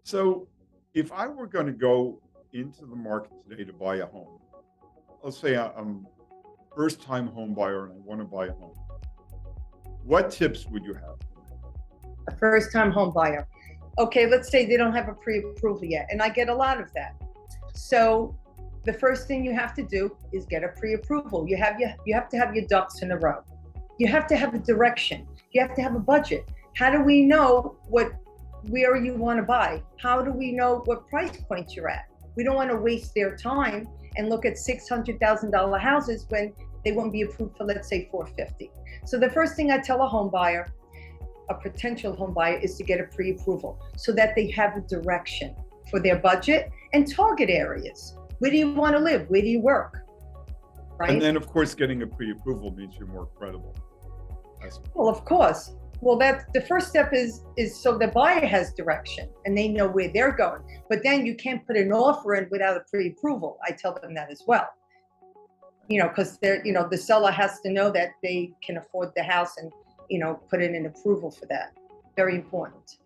So, if I were going to go into the market today to buy a home, let's say I'm a first-time home buyer and I want to buy a home, what tips would you have? A first-time home buyer. Okay, let's say they don't have a pre-approval yet, and I get a lot of that. So the first thing you have to do is get a pre-approval. You have to have your ducks in a row. You have to have a direction. You have to have a budget. How do we know where you want to buy? How do we know what price point you're at? We don't want to waste their time and look at $600,000 houses when they won't be approved for, let's say, 450. So the first thing I tell a home buyer, a potential home buyer, is to get a pre-approval so that they have a direction for their budget and target areas. Where do you want to live? Where do you work? Right? And then, of course, getting a pre-approval means you're more credible. Well, of course. Well, that the first step is so the buyer has direction and they know where they're going. But then you can't put an offer in without a pre-approval. I tell them that as well. Because the seller has to know that they can afford the house and put in an approval for that. Very important.